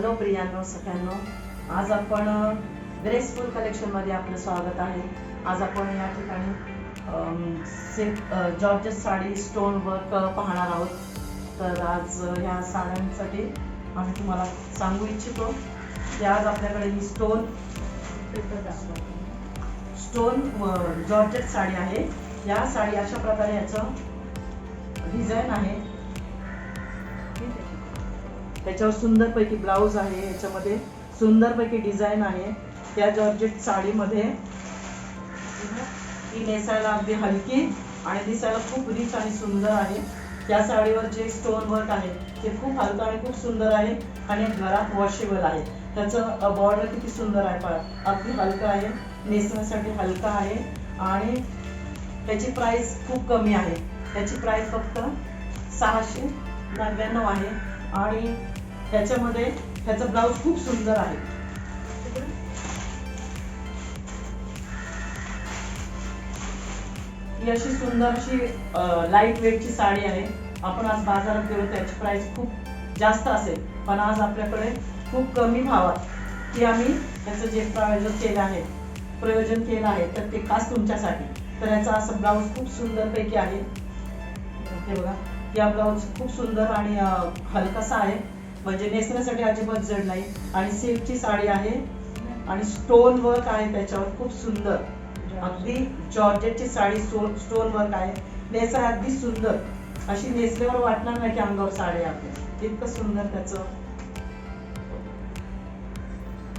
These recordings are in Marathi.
हॅलो प्रियांनो सगळ्यांनो, आज आपण ग्रेसफुल कलेक्शनमध्ये आपलं स्वागत आहे। आज आपण या ठिकाणी silk georgette sari stone work पाहणार आहोत। तर आज ह्या साड्यांसाठी आम्ही तुम्हाला सांगू इच्छितो की आज आपल्याकडे ही स्टोन जॉर्जेट साडी आहे। या साडी अशा प्रकारे याचं डिझाईन आहे, त्याच्यावर सुंदरपैकी ब्लाउज आहे, याच्यामध्ये सुंदरपैकी डिझाईन आहे। त्या जॉर्जेट साडीमध्ये ही नेसायला अगदी हलकी आणि दिसायला खूप रिच आणि सुंदर आहे। त्या साडीवर जे स्टोन वर्क आहे ते खूप हलकं आणि खूप सुंदर आहे आणि घरात वॉशेबल आहे। त्याचं बॉर्डर किती सुंदर आहे पहा, अगदी हलकं आहे, नेसण्यासाठी हलका आहे आणि त्याची प्राइस खूप कमी आहे। त्याची प्राइस फक्त 699 आहे आणि त्याच्यामध्ये त्याचा ब्लाउज खूप सुंदर आहे। ही अशी सुंदर अशी लाईट वेटची साडी आहे। आपण आज बाजारात गेलो त्याची प्राइस खूप जास्त असेल, पण आज आपल्याकडे खूप कमी भावात की आम्ही त्याचं जे प्रयोजन केलं आहे तर ते खास तुमच्यासाठी। तर याचा असं ब्लाउज खूप सुंदर पैकी आहे, हे बघा। या ब्लाउज खूप सुंदर आणि हलकासा आहे, म्हणजे नेसण्यासाठी अजिबात जड नाही आणि सिल्कची साडी आहे आणि स्टोन वर्क आहे त्याच्यावर खूप सुंदर, अगदी जॉर्जेटची साडी स्टोन वर्क आहे। नेसा अगदी सुंदर, अशी नेसल्यावर वाटणार नाही की अंगावर साडी आहे, इतकं सुंदर त्याचं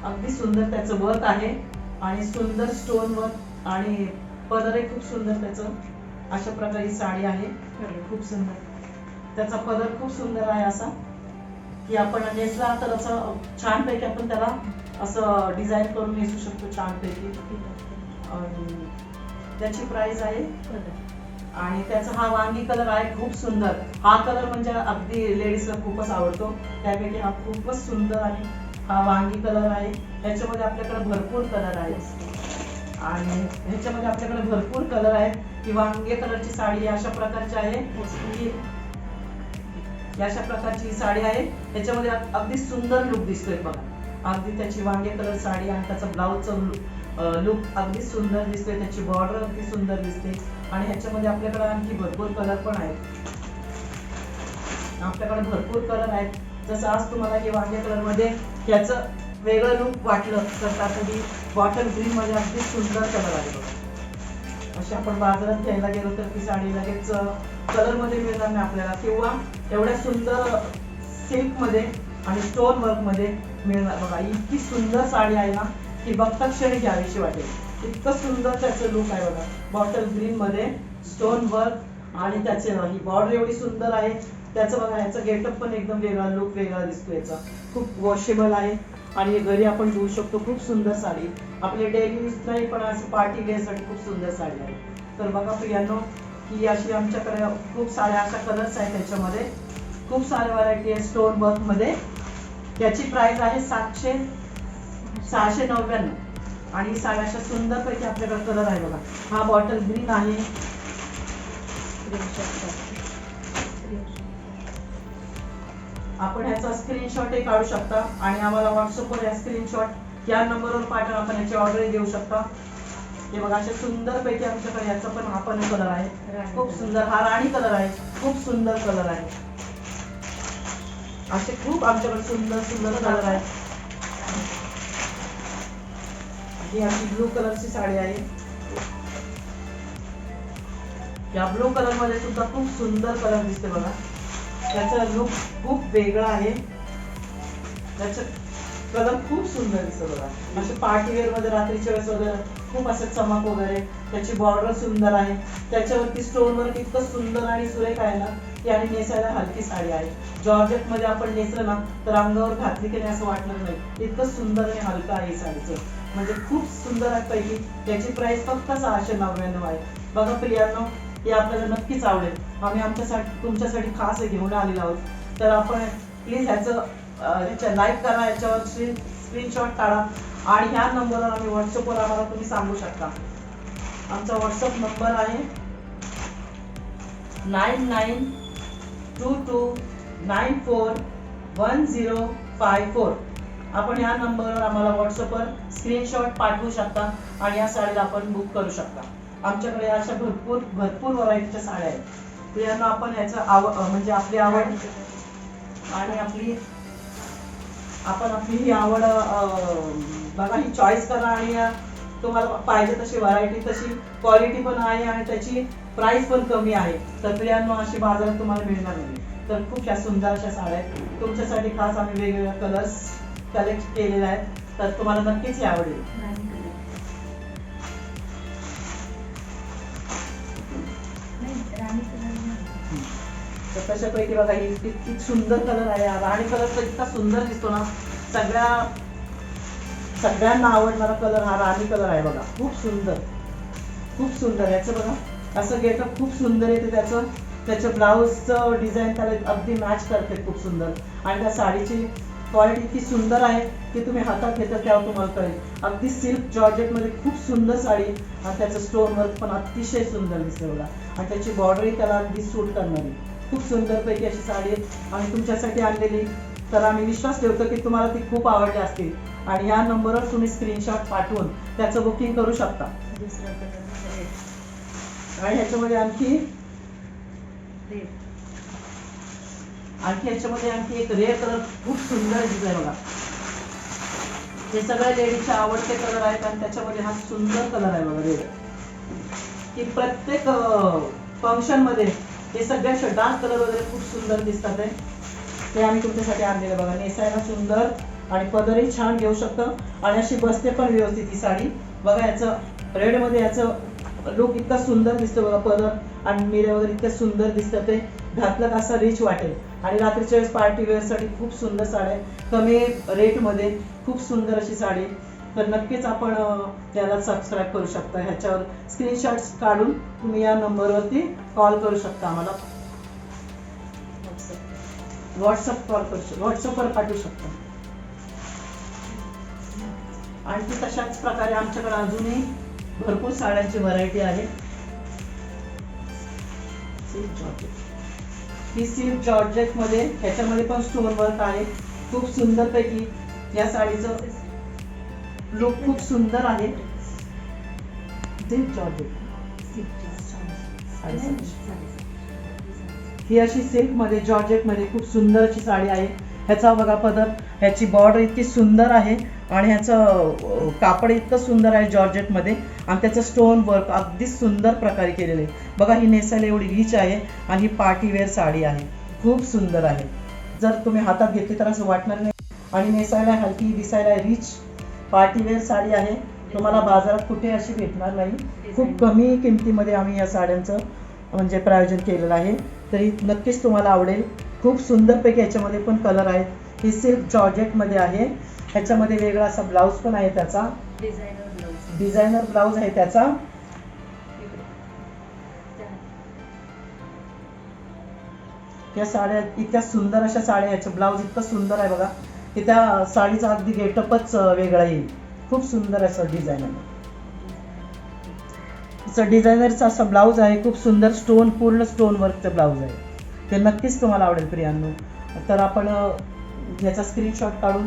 अगदी सुंदर त्याचं वर्क आहे आणि सुंदर स्टोन वर्क आणि पदरही खूप सुंदर त्याचं। अशा प्रकारे ही साडी आहे, खूप सुंदर त्याचा पदर खूप सुंदर आहे असा की आपण नेसला तर असं छान पैकी आपण त्याला असं डिझाईन करून नेसू शकतो छान पैकी। त्याची प्राइस आहे आणि त्याचा हा वांगी कलर आहे, खूप सुंदर। हा कलर म्हणजे अगदी लेडीजला खूपच आवडतो, त्यापैकी हा खूपच सुंदर आणि हा वांगी कलर आहे। याच्यामध्ये आपल्याकडे भरपूर कलर आहेत आणि ह्याच्यामध्ये आपल्याकडे भरपूर कलर आहेत। ही वांगी कलरची साडी अशा प्रकारची आहे की अशा प्रकारची साडी आहे, त्याच्यामध्ये अगदी सुंदर लुक दिसतोय बघा। अगदी त्याची वांगे कलर साडी आणि त्याचा ब्लाउजचा लुक अगदी सुंदर दिसतोय, त्याची बॉर्डर अगदी सुंदर दिसते आणि ह्याच्यामध्ये आपल्याकडे आणखी भरपूर कलर पण आहेत। आपल्याकडे भरपूर कलर आहेत, जसं आज तुम्हाला हे वांगे कलर मध्ये याचं वेगळं लुक वाटलं तर त्यासाठी बॉटल ग्रीन मध्ये अगदी सुंदर कलर आहे बघा। अशी आपण बाजारात घ्यायला गेलो तर ती साडी लगेच कलर मध्ये मिळणार नाही आपल्याला, किंवा एवढ्या सुंदर सिल्क मध्ये आणि स्टोन वर्क मध्ये मिळणार बघा। इतकी सुंदर साडी आहे ना की बघता क्षणी घ्यावीशी वाटेल, इतकं सुंदर त्याचं लुक आहे बघा। बॉटल ग्रीन मध्ये स्टोन वर्क आणि त्याचे ही बॉर्डर एवढी सुंदर आहे, त्याचं बघा। याचा गेटअप पण एकदम वेगळा, लुक वेगळा दिसतो याचा, खूप वॉशेबल आहे आणि घरी आपण धुवू शकतो। खूप सुंदर साडी, आपले डेली यूज नाही पण असं पार्टी वेअर साठी खूप सुंदर साडी आहे। तर बघा प्रियांनो, ही अशी आमच्याकडे खूप साऱ्या अशा कलर्स आहेत, त्याच्यामध्ये खूप सारे व्हरायटी आहे स्टोन वर्क मध्ये। त्याची प्राइस आहे 699 आणि साड्या अशा सुंदर पैकी आपल्याकडे कलर आहे बघा। हा बॉटल ग्रीन आहे, आपण ह्याचा स्क्रीनशॉट काढू शकता आणि आम्हाला व्हॉट्सअपवर या स्क्रीनशॉट या नंबरवर पाठवून आपण याची ऑर्डर देऊ शकता। हे बघा अशा सुंदर पैकी आमच्याकडे याचा पण हा पण कलर आहे, खूप सुंदर। हा राणी कलर आहे, खूप सुंदर कलर आहे। असे खूप आमच्याकडे सुंदर सुंदर कलर आहेत। ही अशी ब्लू कलरची साडी आहे, या ब्लू कलर मध्ये सुद्धा खूप सुंदर कलर दिसते बघा। त्याचा लुक खूप वेगळा आहे, त्याचा कलर खूप सुंदर दिसतो बघा। असे पार्टी वेअर मध्ये रात्रीच्या वेळेस वगैरे खूप असं चमक वगैरे, त्याची बॉर्डर सुंदर आहे, त्याच्यावरती स्टोन वर्क इतकं सुंदर आणि सुरेख आहे ना की आणि नेसायला हलकी साडी आहे। जॉर्जेट मध्ये आपण नेसलं ना तर अंगावर घातली की नाही असं वाटणार नाही, इतकं सुंदर आणि हलका आहे साडीचं, म्हणजे खूप सुंदर आहे पैकी। त्याची प्राइस फक्त 699 आहे बघा प्रियांनो। हे आपल्याला नक्कीच आवडेल, आम्ही आमच्यासाठी तुमच्यासाठी खास घेऊन आलेलो आहोत। तर आपण प्लीज ह्याचं लाईक करा, याच्यावर स्क्रीनशॉट काढा आणि ह्या नंबरवर आम्ही व्हॉट्सअपवर आम्हाला तुम्ही सांगू शकता। आमचा व्हॉट्सअप नंबर आहे 9922941054। आपण ह्या नंबरवर आम्हाला व्हॉट्सअपवर स्क्रीनशॉट पाठवू शकता आणि या साडीला आपण बुक करू शकता. आमच्याकडे अशा भरपूर व्हरायटीच्या साड्या आहेत. प्रियांना आपण याचं म्हणजे आपली आवड आणि आपली ही आवड बघा, ही चॉईस करा आणि तुम्हाला पाहिजे तशी व्हरायटी, तशी क्वालिटी पण आहे आणि त्याची प्राइस पण कमी आहे. तर प्रियांनो अशी बाजारात तुम्हाला मिळणार नाही. तर खूप ह्या सुंदर अशा साड्या आहेत तुमच्यासाठी. खास आम्ही वेगवेगळ्या कलर्स कलेक्ट केलेले आहेत, तर तुम्हाला नक्कीच हे आवडेल. तर तशापैकी बघा, ही इतकी सुंदर कलर आहे. राणी कलर तर इतका सुंदर दिसतो ना, सगळ्यांना आवडणारा कलर हा राणी कलर आहे बघा. खूप सुंदर याचं बघा, असं गेटअप खूप सुंदर येते त्याचं ब्लाऊजचं डिझाईन त्याला अगदी मॅच करते, खूप सुंदर. आणि त्या साडीची क्वालिटी इतकी सुंदर आहे की तुम्ही हातात घेता तेव्हा तुम्हाला कळेल. अगदी सिल्क जॉर्जेट मध्ये खूप सुंदर साडी आणि त्याचं स्टोन वर्क पण अतिशय सुंदर दिसते बघा. आणि त्याची बॉर्डरही त्याला अगदी सूट करणारी खूप सुंदरपैकी अशी साडी आहे आणि तुमच्यासाठी आणलेली. तर आम्ही विश्वास ठेवतो की तुम्हाला ती खूप आवडली असतील आणि या नंबरवर तुम्ही स्क्रीनशॉट पाठवून त्याचं बुकिंग करू शकता. आणि ह्याच्यामध्ये आणखी एक रेड कलर खूप सुंदर दिसतोय बघा. हे सगळ्या लेडीजचे आवडते कलर आहेत आणि त्याच्यामध्ये हा सुंदर कलर आहे बघा, रेड. की प्रत्येक फंक्शन मध्ये हे सगळ्या डार्क कलर वगैरे खूप सुंदर दिसतात. ते आम्ही तुमच्यासाठी आणलेलं बघा. नेसायला सुंदर आणि पदरही छान घेऊ शकतं आणि अशी बसते पण व्यवस्थित ही साडी बघा. याचं रेड मध्ये याचं लुक इतका सुंदर दिसतो बघा. पदर आणि मिऱ्या वगैरे इतक्या सुंदर दिसतात. ते घातलं का असं रिच वाटेल. आणि रात्रीच्या वेळेस पार्टी वेअर साठी खूप सुंदर साड्या, कमी रेट मध्ये खूप सुंदर अशी साडी. तर नक्कीच आपण त्याला सबस्क्राईब करू शकता. ह्याच्यावर स्क्रीनशॉट्स काढून तुम्ही या नंबरवरती कॉल करू शकता. आम्हाला व्हॉट्सअपवर पाठवू शकता. आणखी तशाच प्रकारे आमच्याकडे अजूनही भरपूर साड्यांची व्हरायटी आहे. ही सिल्क जॉर्जेट मध्ये, ह्याच्यामध्ये पण स्टोन वर्क आहे खूप सुंदर पैकी. या साडीचं लुक खूप सुंदर आहे. सिल्क जॉर्जेट ही अशी सिल्क मध्ये जॉर्जेट मध्ये खूप सुंदर अशी साडी आहे. ह्याचा बघा पदर, ह्याची बॉर्डर इतकी सुंदर आहे आणि ह्याचं कापड इतकं सुंदर आहे जॉर्जेट मध्ये आणि त्याचं स्टोन वर्क अगदी सुंदर प्रकारे केलेलं आहे बघा. ही नेसायला एवढी रिच आहे आणि ही पार्टी वेअर साडी आहे. खूप सुंदर आहे. जर तुम्ही हातात घेतली तर असं वाटणार नाही आणि नेसायला हलकी, दिसायला रिच पार्टी वेअर साडी आहे. तुम्हाला बाजारात कुठे अशी भेटणार नाही. खूप कमी किमतीमध्ये आम्ही या साड्यांचं म्हणजे प्रायोजन केलेलं आहे. तरी नक्कीच तुम्हाला आवडेल. खूप सुंदरपैकी ह्याच्यामध्ये पण कलर आहेत. ही सिल्क जॉर्जेट मध्ये आहे. ह्याच्यामध्ये वेगळा असा ब्लाऊज पण आहे, त्याचा डिझायनर ब्लाऊज आहे त्याचा. या साड्या इतक्या सुंदर अशा साड्या, ह्याचं ब्लाऊज इतकं सुंदर आहे बघा की त्या साडीचा अगदी गेटअपच वेगळा येईल. खूप सुंदर असं डिझायनरचा असा ब्लाऊज आहे. खूप सुंदर पूर्ण स्टोन वर्कचं ब्लाऊज आहे. ते नक्कीच तुम्हाला आवडेल प्रियांनो. तर आपण याचा स्क्रीनशॉट काढून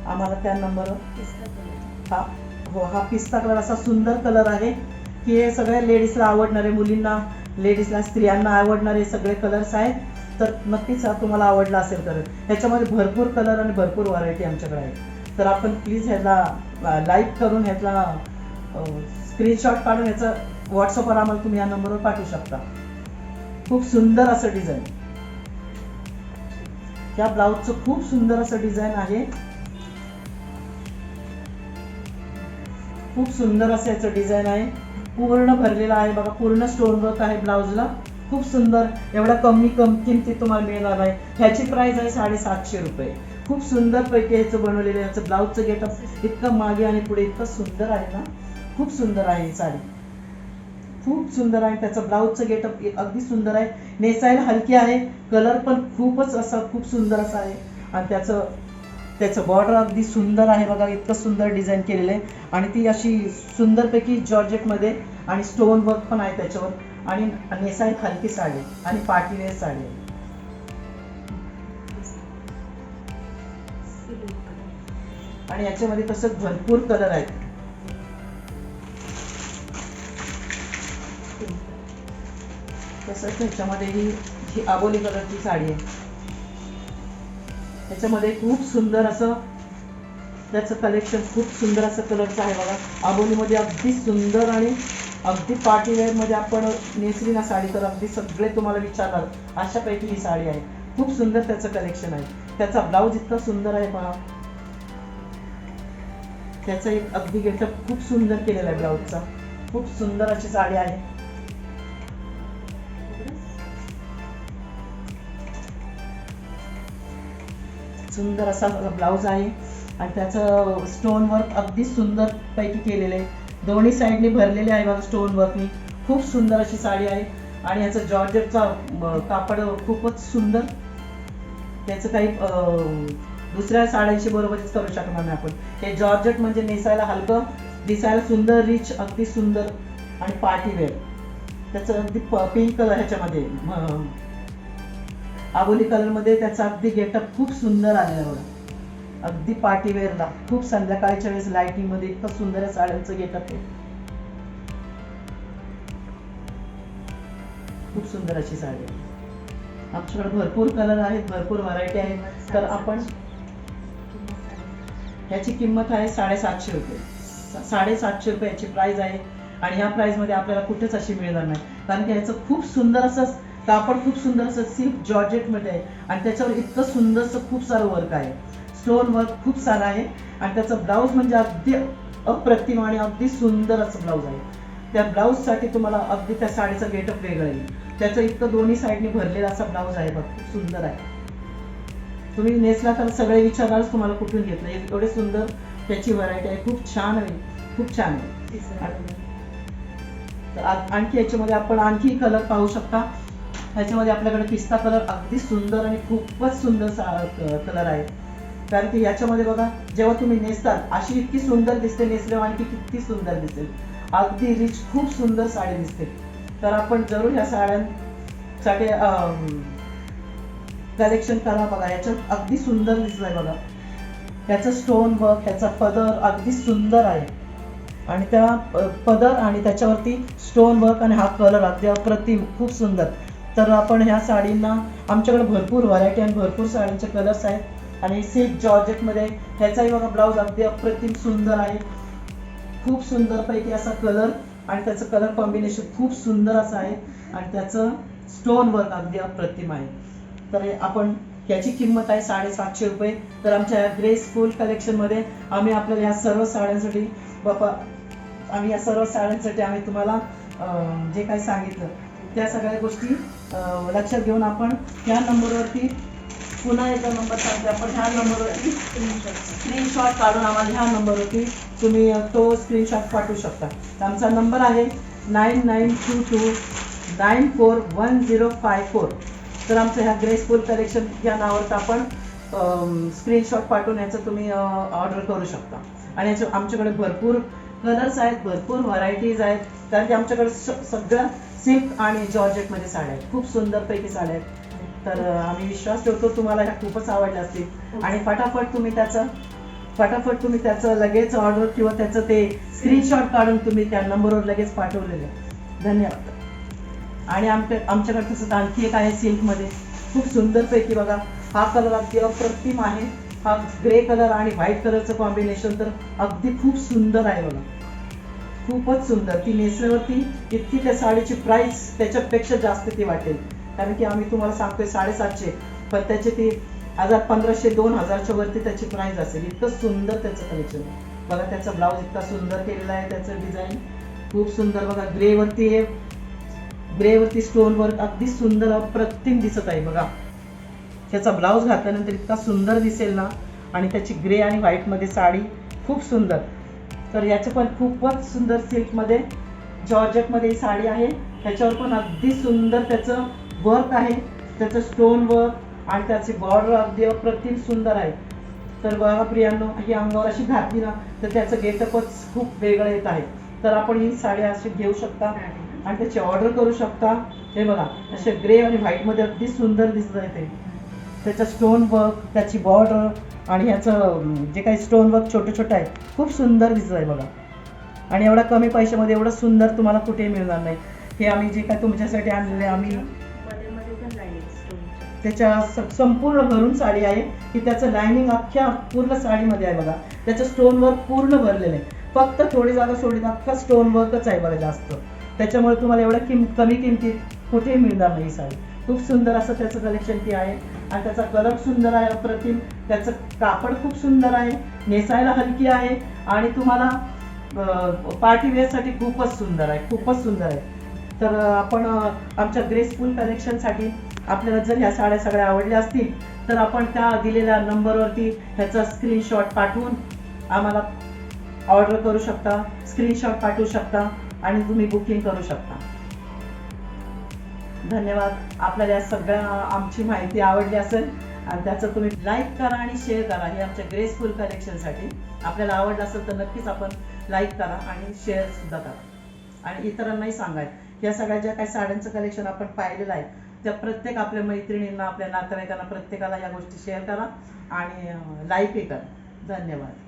आम्हाला त्या नंबरवर हा पिस्ता कलर असा सुंदर कलर आहे की हे सगळ्या लेडीजला आवडणारे, मुलींना, लेडीजला, स्त्रियांना आवडणारे सगळे कलर्स आहेत. तर नक्कीच हा तुम्हाला आवडला असेल कलर. ह्याच्यामध्ये भरपूर कलर आणि भरपूर व्हरायटी आमच्याकडे आहे. तर आपण प्लीज ह्याला लाईक करून ह्याला स्क्रीनशॉट काढून ह्याचं व्हॉट्सअपवर आम्हाला तुम्ही या नंबरवर पाठवू शकता. खूप सुंदर असं डिझाईन, त्या ब्लाऊजचं खूप सुंदर असं डिझाईन आहे. खूप सुंदर असं याचं डिझाईन आहे. पूर्ण भरलेला आहे बघा. पूर्ण स्टोन वर्क आहे ब्लाऊजला. खूप सुंदर. एवढा कमी किमतीत तुम्हाला मिळणार आहे. ह्याची प्राइस आहे 750 रुपये. खूप सुंदर पैकी ह्याचं बनवलेलं. याचं ब्लाऊजचं गेटअप इतकं मागे आणि पुढे इतकं सुंदर आहे ना. खूप सुंदर आहे ही साडी. खूप सुंदर आहे. त्याचं ब्लाऊजचं गेटअप अगदी सुंदर आहे. नेसायला हलकी आहे. कलर पण खूपच असा खूप सुंदर असा आहे आणि त्याचं बॉर्डर अगदी सुंदर आहे बघा. इतकं सुंदर डिझाईन केलेलं आहे आणि ती अशी सुंदरपैकी जॉर्जेटमध्ये आणि स्टोन वर्क पण आहे त्याच्यावर आणि नेसायला हलकी साडी आणि पार्टी वेअर साडी आहे. आणि याच्यामध्ये तसंच भरपूर कलर आहेत. तसंच ह्याच्यामध्ये ही आबोली कलरची साडी आहे. त्याच्यामध्ये खूप सुंदर असं त्याचं कलेक्शन, खूप सुंदर असं कलरचं आहे बघा. आबोलीमध्ये अगदी सुंदर आणि अगदी पार्टीवेअर मध्ये आपण नेसली ना साडी तर अगदी सगळे तुम्हाला विचारणार अशापैकी ही साडी आहे. खूप सुंदर त्याचं कलेक्शन आहे. त्याचा ब्लाऊज इतका सुंदर आहे पहा. त्याचा एक अगदी गेटअप खूप सुंदर केलेला आहे ब्लाऊजचा. खूप सुंदर अशी साडी आहे. सुंदर असा ब्लाऊज आहे आणि त्याचं स्टोन वर्क अगदी सुंदर पैकी केलेलं आहे. दोन्ही साईडनी भरलेले आहे बघा स्टोन वर्कनी. खूप सुंदर अशी साडी आहे आणि याचं जॉर्जेटचा कापड खूपच सुंदर. त्याचं काही दुसऱ्या साड्यांशी बरोबरीच करू शकणार नाही आपण. हे जॉर्जेट म्हणजे नेसायला हलकं, दिसायला सुंदर, रिच, अगदी सुंदर आणि पार्टीवेअर. त्याचं अगदी पिंक कलर ह्याच्यामध्ये आबोली कलर मध्ये त्याचा अगदी गेटअप खूप सुंदर आलेला बघा. अगदी पार्टीवेअरला खूप संध्याकाळच्या वेळेस लाइटिंग मध्ये इतकं सुंदर आहे साड्यांचं गेटअप आहे. खूप सुंदर अशी साडी आहे. आमच्याकडे भरपूर कलर आहेत, भरपूर व्हरायटी आहेत. तर आपण ह्याची किंमत आहे 750 रुपये. 750 रुपये याची प्राइस आहे आणि ह्या प्राइस मध्ये आपल्याला कुठेच अशी मिळणार नाही. कारण की ह्याचं खूप सुंदर असं कापड, खूप सुंदर असं सिल्क जॉर्जेट मध्ये आहे आणि त्याच्यावर इतकं सुंदर खूप सारं वर्क आहे. स्टोन वर्क खूप सारं आहे आणि त्याचं ब्लाऊज म्हणजे अगदी अप्रतिम आणि अगदी सुंदर असं ब्लाऊज आहे. त्या ब्लाऊज साठी तुम्हाला अगदी त्या साडीचा गेटअप वेगळा आहे. त्याचं इतकं दोन्ही साईडनी भरलेला असा ब्लाऊज आहे बघ. खूप सुंदर आहे. तुम्ही नेसला तर सगळे विचारणारच तुम्हाला कुठून घेतलं. एवढे सुंदर त्याची व्हरायटी आहे. खूप छान आहे, खूप छान आहे. आणखी याच्यामध्ये आपण आणखी कलर पाहू शकता. ह्याच्यामध्ये आपल्याकडे पिस्ता कलर अगदी सुंदर आणि खूपच सुंदर कलर आहे. कारण की याच्यामध्ये बघा जेव्हा तुम्ही नेसताल अशी इतकी सुंदर दिसते, नेसल्यावर आणखी किती सुंदर दिसेल. अगदी रिच, खूप सुंदर साडी दिसते. तर आपण जरूर ह्या साड्यांसाठी कलेक्शन करा बघा. याच्यात अगदी सुंदर दिसलंय बघा. त्याचं स्टोन वर्क, त्याचा पदर अगदी सुंदर आहे आणि त्या पदर आणि त्याच्यावरती स्टोन वर्क आणि हा कलर अगदी अप्रतिम, खूप सुंदर. तर आपण ह्या साडींना आमच्याकडे भरपूर व्हरायटी आणि भरपूर साडींचे कलर्स आहेत आणि सिल्क जॉर्जेट मध्ये ह्याचाही बघा ब्लाऊज अगदी अप्रतिम सुंदर आहे. खूप सुंदर पैकी असा कलर आणि त्याचं कलर कॉम्बिनेशन खूप सुंदर असं आहे आणि त्याचं स्टोन वर्क अगदी अप्रतिम आहे. तर आपण याची किंमत आहे 750 रुपये. तर आमच्या ग्रेसफुल कलेक्शन मध्ये आम्ही आपल्याला या सर्व साड्यांसाठी आम्ही तुम्हाला जे काही सांगितलं त्या सगळ्या गोष्टी लक्षात घेऊन आपण ह्या नंबरवरती पुन्हा एकदा नंबर सांगते. आपण ह्या नंबरवरती स्क्रीनशॉट काढून आम्हाला ह्या नंबरवरती तुम्ही तो स्क्रीनशॉट पाठवू शकता. आमचा नंबर आहे 9922941054. तर आमचं ह्या ग्रेसफुल कलेक्शन या नावावर आपण स्क्रीनशॉट पाठवून याचं तुम्ही ऑर्डर करू शकता. आणि याच्या आमच्याकडे भरपूर कलर्स आहेत, भरपूर व्हरायटीज आहेत. कारण की आमच्याकडे सगळं सिल्क आणि जॉर्जेट मध्ये साड्या आहेत. खूप सुंदर पैकी साड्या आहेत. तर आम्ही विश्वास ठेवतो तुम्हाला ह्या खूपच आवडल्या असतील आणि फटाफट तुम्ही त्याचं लगेच ऑर्डर किंवा त्याचं ते स्क्रीनशॉट काढून तुम्ही त्या नंबरवर लगेच पाठवलेले. धन्यवाद. आणि आमच्याकडे तसंच आणखी एक आहे सिल्क मध्ये खूप सुंदर पैकी बघा. हा कलर अगदी अप्रतिम आहे. हा ग्रे कलर आणि व्हाईट कलरचं कॉम्बिनेशन तर अगदी खूप सुंदर आहे बघा. खूपच सुंदर. ती नेसल्यावरती इतकी त्या साडीची प्राइस त्याच्यापेक्षा जास्त ती वाटेल. कारण की आम्ही तुम्हाला सांगतोय 750, पण त्याची ती 1500-2000च्या वरती त्याची प्राइस असेल. इतकं सुंदर त्याचं कलेक्शन बघा. त्याचा ब्लाऊज इतका सुंदर केलेला आहे. त्याचं डिझाईन खूप सुंदर बघा. ग्रेवरती स्टोन वर्क अगदी सुंदर अप्रतिम दिसत आहे बघा. त्याचा ब्लाऊज घातल्यानंतर इतका सुंदर दिसेल ना. आणि त्याची ग्रे आणि व्हाईट मध्ये साडी खूप सुंदर. तर याचं पण खूपच सुंदर सिल्क मध्ये जॉर्जेट मध्ये साडी आहे. त्याच्यावर पण अगदी सुंदर त्याचं वर्क आहे. त्याचं स्टोन वर्क आणि त्याची बॉर्डर अगदी अप्रतिम सुंदर आहे. तर बघा प्रियांनो, ही अंगावर अशी घातली ना तर त्याचं गेटअपच खूप वेगळं येत आहे. तर आपण ही साडी अशी घेऊ शकता आणि त्याची ऑर्डर करू शकता. हे बघा असे ग्रे आणि व्हाईट मध्ये अगदी सुंदर दिसत आहे ते. त्याचं स्टोन वर्क, त्याची बॉर्डर आणि ह्याचं जे काही स्टोन वर्क छोटं छोटं आहे, खूप सुंदर दिसत आहे बघा. आणि एवढा कमी पैशामध्ये एवढं सुंदर तुम्हाला कुठेही मिळणार नाही. हे आम्ही जे काय तुमच्यासाठी आणलेले आम्ही त्याच्या संपूर्ण भरून साडी आहे की त्याचं लायनिंग अख्ख्या पूर्ण साडीमध्ये आहे बघा. त्याचं स्टोन वर्क पूर्ण भरलेलं आहे. फक्त थोडी जागा सोडली अख्खा स्टोन वर्कच आहे बघा जास्त. त्याच्यामुळे तुम्हाला एवढ्या कमी किमतीत कुठेही मिळणार नाही साडी. खूप सुंदर असं त्याचं कलेक्शन ती आहे आणि त्याचा कलर सुंदर आहे अप्रतिम. त्याचं कापड खूप सुंदर आहे, नेसायला हलकी आहे आणि तुम्हाला पार्टी वेअरसाठी खूपच सुंदर आहे, खूपच सुंदर आहे. तर आपण आमच्या ग्रेसफुल कलेक्शनसाठी आपल्याला जर ह्या साड्या सगळ्या आवडल्या असतील तर आपण त्या दिलेल्या नंबरवरती ह्याचा स्क्रीनशॉट पाठवून आम्हाला ऑर्डर करू शकता, स्क्रीनशॉट पाठवू शकता आणि तुम्ही बुकिंग करू शकता. धन्यवाद. आपल्याला या सगळ्या आमची माहिती आवडली असेल आणि त्याचं तुम्ही लाईक करा आणि शेअर करा. हे आमच्या ग्रेसफुल कलेक्शनसाठी आपल्याला आवडलं असेल तर नक्कीच आपण लाईक करा आणि शेअर सुद्धा करा आणि इतरांनाही सांगाय. या सगळ्या ज्या काही साड्यांचं कलेक्शन आपण पाहिलेलं आहे त्या प्रत्येक आपल्या मैत्रिणींना, आपल्या नातेवाईकांना, प्रत्येकाला या गोष्टी शेअर करा आणि लाईकही करा. धन्यवाद.